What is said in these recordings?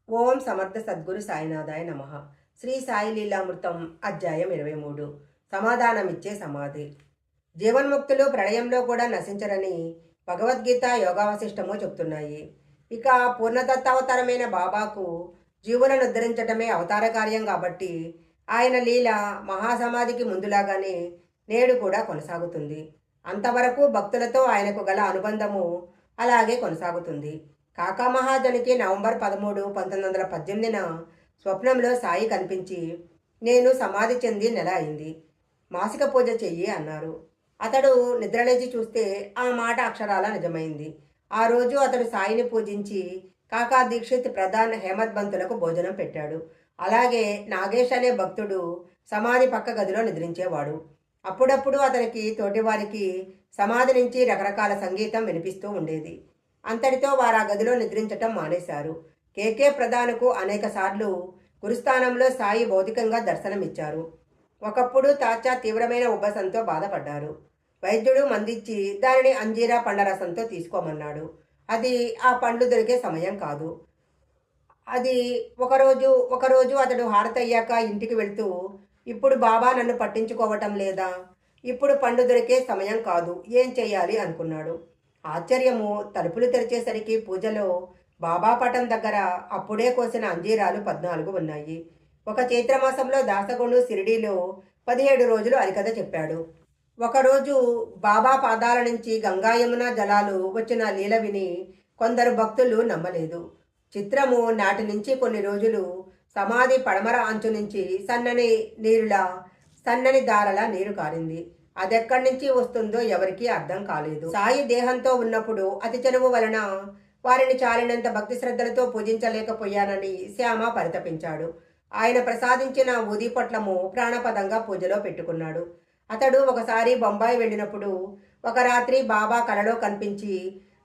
ఓం సమర్థ సద్గురు సాయినాథాయ నమః. శ్రీ సాయి లీలామృతం అధ్యాయం 23. సమాధానమిచ్చే సమాధి. జీవన్ముక్తులు ప్రళయంలో కూడా నశించరని భగవద్గీత యోగావశిష్టము చెప్తున్నాయి. ఇక పూర్ణదత్తావతారమైన బాబాకు జీవులను ఉద్ధరించటమే అవతార కార్యం కాబట్టి ఆయన లీల మహాసమాధికి ముందులాగానే నేడు కూడా కొనసాగుతుంది. అంతవరకు భక్తులతో ఆయనకు గల అనుబంధము అలాగే కొనసాగుతుంది. కాకా మహాజనికి నవంబర్ 13, 1918న స్వప్నంలో సాయి కనిపించి, నేను సమాధి చెంది నెల అయింది, మాసిక పూజ చెయ్యి అన్నారు. అతడు నిద్రలేచి చూస్తే ఆ మాట అక్షరాల నిజమైంది. ఆ రోజు అతడు సాయిని పూజించి కాకా దీక్షిత్ ప్రధాన్ హేమత్ బంతులకు భోజనం పెట్టాడు. అలాగే నాగేష్ అనే భక్తుడు సమాధి పక్క గదిలో నిద్రించేవాడు. అప్పుడప్పుడు అతనికి తోటివారికి సమాధి నుంచి రకరకాల సంగీతం వినిపిస్తూ ఉండేది. అంతటితో వారు ఆ గదిలో నిద్రించటం మానేశారు. కేకే ప్రధానకు అనేక సార్లు గురుస్థానంలో సాయి భౌతికంగా దర్శనమిచ్చారు. ఒకప్పుడు తాచా తీవ్రమైన ఉబ్బసంతో బాధపడ్డారు. వైద్యుడు మందిచ్చి దానిని అంజీరా పండ్ల తీసుకోమన్నాడు. అది ఆ పండ్లు దొరికే సమయం కాదు. అది ఒకరోజు అతడు హారతయ్యాక ఇంటికి వెళ్తూ, ఇప్పుడు బాబా నన్ను పట్టించుకోవటం లేదా, ఇప్పుడు పండు దొరికే సమయం కాదు, ఏం చెయ్యాలి అనుకున్నాడు. ఆశ్చర్యము, తలుపులు తెరిచేసరికి పూజలో బాబా పటం దగ్గర అప్పుడే కోసిన అంజీరాలు 14 ఉన్నాయి. ఒక చైత్రమాసంలో దాసగుండు షిరిడీలో 17 రోజులు హరికథ చెప్పాడు. ఒకరోజు బాబా పాదాల నుంచి గంగా యమున జలాలు వచ్చిన లీల విని కొందరు భక్తులు నమ్మలేదు. చిత్రము, నాటి నుంచి కొన్ని రోజులు సమాధి పడమర అంచు నుంచి సన్నని దారల నీరు కారింది. అదెక్కడి నుంచి వస్తుందో ఎవరికీ అర్థం కాలేదు. సాయి దేహంతో ఉన్నప్పుడు అతి చనువు వలన వారిని చాలినంత భక్తి శ్రద్ధలతో పూజించలేకపోయానని శ్యామ పరితపించాడు. ఆయన ప్రసాదించిన ఊది పొట్లము ప్రాణపదంగా పూజలో పెట్టుకున్నాడు. అతడు ఒకసారి బొంబాయి వెళ్ళినప్పుడు ఒక రాత్రి బాబా కలలో కనిపించి,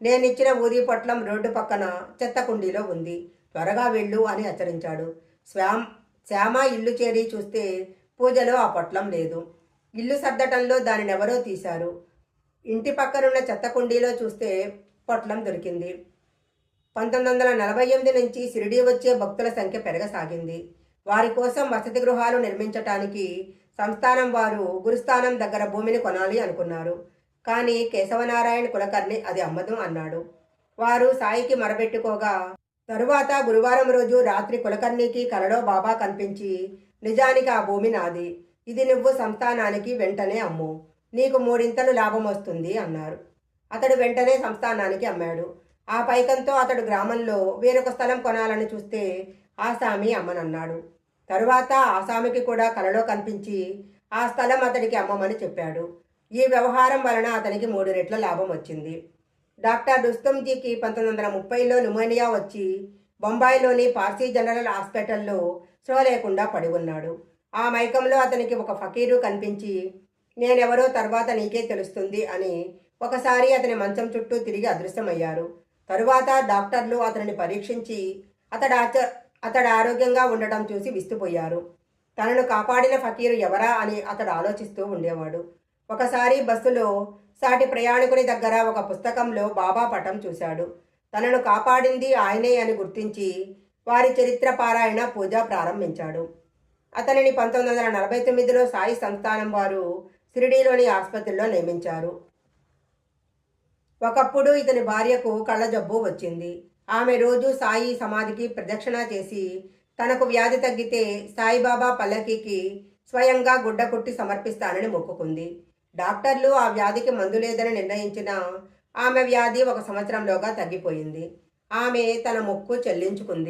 నేనిచ్చిన ఊది పొట్లం రోడ్డు పక్కన చెత్త కుండీలో ఉంది, త్వరగా వెళ్ళు అని హెచ్చరించాడు. శ్యామ ఇల్లు చేరి చూస్తే పూజలో ఆ పొట్లం లేదు. ఇల్లు సర్దటంలో దానినెవరో తీశారు. ఇంటి పక్కనున్న చెత్త కుండీలో చూస్తే పొట్లం దొరికింది. 1948 నుంచి షిరిడీ వచ్చే భక్తుల సంఖ్య పెరగసాగింది. వారి కోసం వసతి గృహాలు నిర్మించటానికి సంస్థానం వారు గురుస్థానం దగ్గర భూమిని కొనాలి అనుకున్నారు. కానీ కేశవనారాయణ కులకర్ణి అది అమ్మదు అన్నాడు. వారు సాయికి మొరబెట్టుకోగా తరువాత గురువారం రోజు రాత్రి కులకర్ణికి కలలో బాబా కనిపించి, నిజానికి ఆ భూమి నాది, ఇది నువ్వు సంస్థానానికి వెంటనే అమ్ము, నీకు 3 లాభం వస్తుంది అన్నారు. అతడు వెంటనే సంస్థానానికి అమ్మాడు. ఆ పైకంతో అతడు గ్రామంలో వేరొక స్థలం కొనాలని చూస్తే ఆసామి అమ్మనన్నాడు. తరువాత ఆసామికి కూడా కలలో కనిపించి ఆ స్థలం అతడికి అమ్మమని చెప్పాడు. ఈ వ్యవహారం వలన అతనికి 3 రెట్ల లాభం వచ్చింది. డాక్టర్ రుస్తుంజీకి 1930లో న్యూమోనియా వచ్చి బొంబాయిలోని పార్సీ జనరల్ హాస్పిటల్లో స్పృహ లేకుండా పడి ఉన్నాడు. ఆ మైకంలో అతనికి ఒక ఫకీరు కనిపించి, నేనెవరో తర్వాత నీకే తెలుస్తుంది అని ఒకసారి అతని మంచం చుట్టూ తిరిగి అదృశ్యమయ్యారు. తరువాత డాక్టర్లు అతనిని పరీక్షించి అతడు ఆరోగ్యంగా ఉండటం చూసి విస్తుపోయారు. తనను కాపాడిన ఫకీరు ఎవరా అని అతడు ఆలోచిస్తూ ఉండేవాడు. ఒకసారి బస్సులో సాటి ప్రయాణికుని దగ్గర ఒక పుస్తకంలో బాబా పటం చూశాడు. తనను కాపాడింది ఆయనే అని గుర్తించి వారి చరిత్ర పారాయణ పూజ ప్రారంభించాడు. అతనిని 1949లో సాయి సంస్థానం వారు షిరిడీలోని ఆసుపత్రిలో నియమించారు. ఒకప్పుడు ఇతని భార్యకు కళ్ళ జబ్బు వచ్చింది. ఆమె రోజు సాయి సమాధికి ప్రదక్షిణ చేసి తనకు వ్యాధి తగ్గితే సాయిబాబా పల్లకీకి స్వయంగా గుడ్డ కుట్టి సమర్పిస్తానని మొక్కుకుంది. డాక్టర్లు ఆ వ్యాధికి మందు లేదని నిర్ణయించిన ఆమె వ్యాధి 1 సంవత్సరంలోగా తగ్గిపోయింది. ఆమె తన మొక్కు చెల్లించుకుంది.